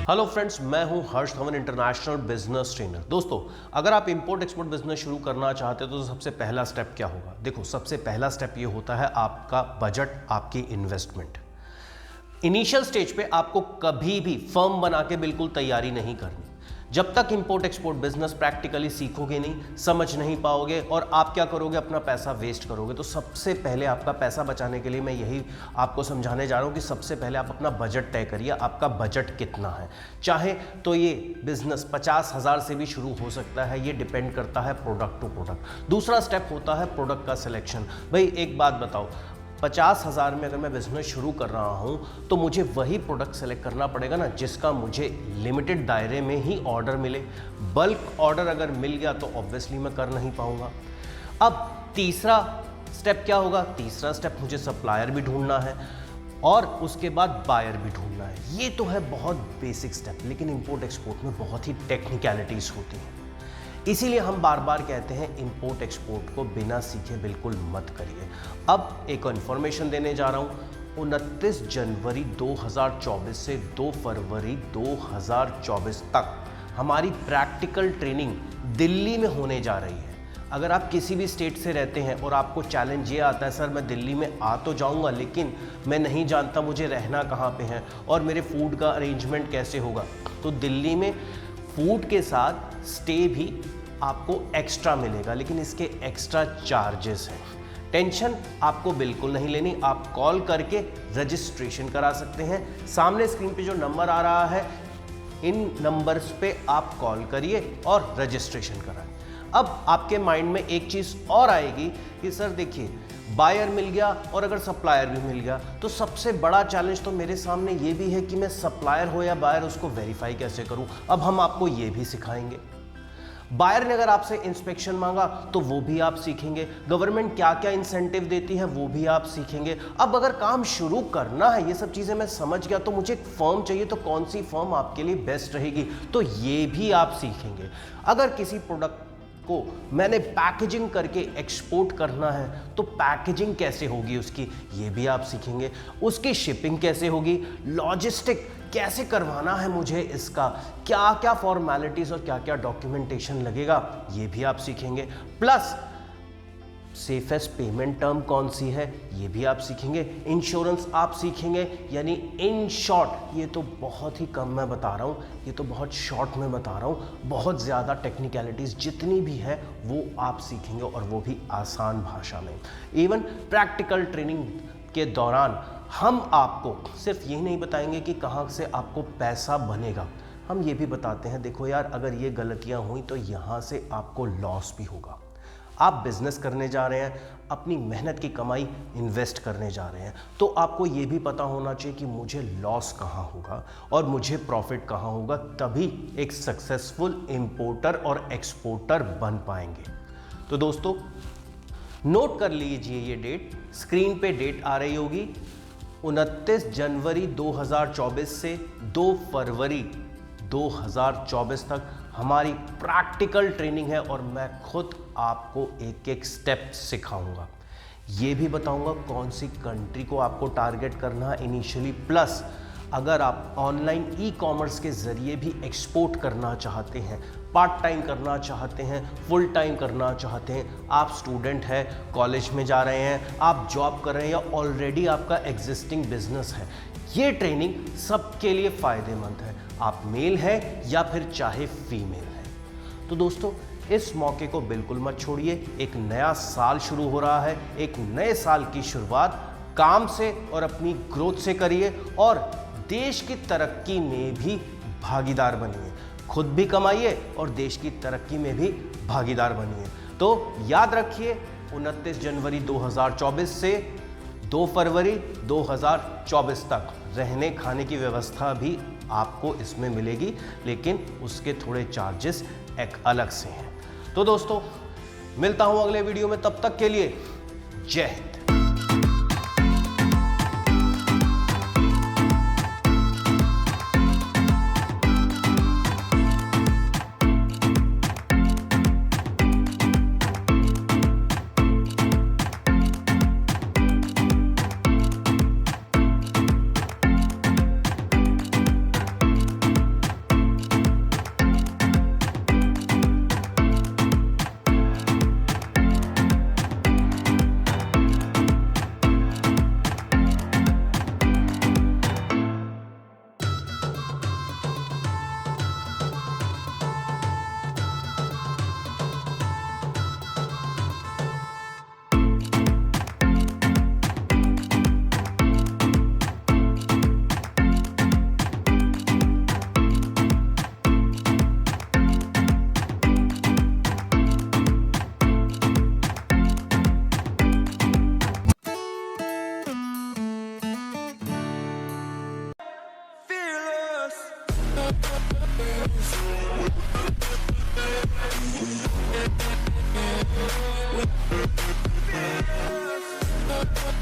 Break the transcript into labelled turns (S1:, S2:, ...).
S1: Hello friends, मैं हूं हर्ष Dhawan, international business trainer. दोस्तों, अगर आप इंपोर्ट एक्सपोर्ट बिजनेस शुरू करना चाहते हो तो सबसे पहला स्टेप क्या होगा? देखो, सबसे पहला स्टेप ये होता है आपका बजट, आपकी इन्वेस्टमेंट। इनिशियल स्टेज पे आपको कभी भी फर्म बना के बिल्कुल तैयारी नहीं करनी। जब तक इंपोर्ट एक्सपोर्ट बिजनेस प्रैक्टिकली सीखोगे नहीं, समझ नहीं पाओगे और आप क्या करोगे, अपना पैसा वेस्ट करोगे। तो सबसे पहले आपका पैसा बचाने के लिए मैं यही आपको समझाने जा रहा हूं कि सबसे पहले आप अपना बजट तय करिए। आपका बजट कितना है? चाहे तो ये बिजनेस 50,000 से भी शुरू हो सकता है, ये डिपेंड करता है प्रोडक्ट टू प्रोडक्ट। दूसरा स्टेप होता है प्रोडक्ट का सिलेक्शन। भाई एक बात बताओ, 50,000 में अगर मैं बिजनेस शुरू कर रहा हूं तो मुझे वही प्रोडक्ट सेलेक्ट करना पड़ेगा ना जिसका मुझे लिमिटेड दायरे में ही ऑर्डर मिले। बल्क ऑर्डर अगर मिल गया तो ऑब्वियसली मैं कर नहीं पाऊंगा। अब तीसरा स्टेप क्या होगा? तीसरा स्टेप, मुझे सप्लायर भी ढूंढना है और उसके बाद बायर भी ढूंढना है। ये तो है बहुत बेसिक स्टेप, लेकिन इंपोर्ट एक्सपोर्ट में बहुत ही टेक्निकलिटीज होती हैं। इसीलिए हम बार बार कहते हैं इंपोर्ट एक्सपोर्ट को बिना सीखे बिल्कुल मत करिए। अब एक इन्फॉर्मेशन देने जा रहा हूं। 29 जनवरी 2024 से 2 फरवरी 2024 तक हमारी प्रैक्टिकल ट्रेनिंग दिल्ली में होने जा रही है। अगर आप किसी भी स्टेट से रहते हैं और आपको चैलेंज ये आता है, सर मैं दिल्ली में आ तो जाऊंगा लेकिन मैं नहीं जानता मुझे रहना कहाँ पे है और मेरे फूड का अरेंजमेंट कैसे होगा, तो दिल्ली में फूड के साथ स्टे भी आपको एक्स्ट्रा मिलेगा, लेकिन इसके एक्स्ट्रा चार्जेस हैं। टेंशन आपको बिल्कुल नहीं लेनी। आप कॉल करके रजिस्ट्रेशन करा सकते हैं। सामने स्क्रीन पे जो नंबर आ रहा है, इन नंबर्स पे आप कॉल करिए और रजिस्ट्रेशन कराएं। अब आपके माइंड में एक चीज़ और आएगी कि सर देखिए, बायर मिल गया और अगर सप्लायर भी मिल गया तो सबसे बड़ा चैलेंज तो मेरे सामने ये भी है कि मैं सप्लायर हो या बायर, उसको वेरीफाई कैसे करूं। अब हम आपको ये भी सिखाएंगे। बायर ने अगर आपसे इंस्पेक्शन मांगा तो वो भी आप सीखेंगे। गवर्नमेंट क्या क्या इंसेंटिव देती है वो भी आप सीखेंगे। अब अगर काम शुरू करना है, ये सब चीज़ें मैं समझ गया, तो मुझे एक फर्म चाहिए, तो कौन सी फर्म आपके लिए बेस्ट रहेगी, तो ये भी आप सीखेंगे। अगर किसी प्रोडक्ट को मैंने पैकेजिंग करके एक्सपोर्ट करना है तो पैकेजिंग कैसे होगी उसकी, ये भी आप सीखेंगे। उसकी शिपिंग कैसे होगी, लॉजिस्टिक कैसे करवाना है मुझे, इसका क्या क्या फॉर्मेलिटीज और क्या क्या डॉक्यूमेंटेशन लगेगा, ये भी आप सीखेंगे। प्लस सेफेस्ट पेमेंट टर्म कौन सी है, ये भी आप सीखेंगे। इंश्योरेंस आप सीखेंगे। यानी इन शॉर्ट, ये तो बहुत ही कम मैं बता रहा हूँ, ये तो बहुत शॉर्ट में बता रहा हूँ, बहुत ज़्यादा टेक्निकलिटीज़ जितनी भी है वो आप सीखेंगे और वो भी आसान भाषा में। इवन प्रैक्टिकल ट्रेनिंग के दौरान हम आपको सिर्फ यही नहीं बताएंगे कि कहाँ से आपको पैसा बनेगा, हम ये भी बताते हैं, देखो यार अगर ये गलतियाँ हुई तो यहाँ से आपको लॉस भी होगा। आप बिजनेस करने जा रहे हैं, अपनी मेहनत की कमाई इन्वेस्ट करने जा रहे हैं, तो आपको ये भी पता होना चाहिए कि मुझे लॉस कहाँ होगा और मुझे प्रॉफिट कहाँ होगा, तभी एक सक्सेसफुल इंपोर्टर और एक्सपोर्टर बन पाएंगे। तो दोस्तों नोट कर लीजिए ये डेट, स्क्रीन पे डेट आ रही होगी। 29 जनवरी 2024 से 2 फरवरी 2024 तक हमारी प्रैक्टिकल ट्रेनिंग है और मैं खुद आपको एक एक स्टेप सिखाऊंगा। ये भी बताऊंगा कौन सी कंट्री को आपको टारगेट करना है इनिशियली। प्लस अगर आप ऑनलाइन ई कॉमर्स के ज़रिए भी एक्सपोर्ट करना चाहते हैं, पार्ट टाइम करना चाहते हैं, फुल टाइम करना चाहते हैं, आप स्टूडेंट हैं, कॉलेज में जा रहे हैं, आप जॉब कर रहे हैं या ऑलरेडी आपका एग्जिस्टिंग बिजनेस है, ये ट्रेनिंग सबके लिए फ़ायदेमंद है। आप मेल हैं या फिर चाहे फीमेल हैं। तो दोस्तों इस मौके को बिल्कुल मत छोड़िए। एक नया साल शुरू हो रहा है, एक नए साल की शुरुआत काम से और अपनी ग्रोथ से करिए और देश की तरक्की में भी भागीदार बनिए। खुद भी कमाइए और देश की तरक्की में भी भागीदार बनिए। तो याद रखिए 29 जनवरी 2024 से 2 फरवरी 2024 तक रहने खाने की व्यवस्था भी आपको इसमें मिलेगी, लेकिन उसके थोड़े चार्जेस एक अलग से हैं। तो दोस्तों मिलता हूं अगले वीडियो में, तब तक के लिए जय हिंद।
S2: है।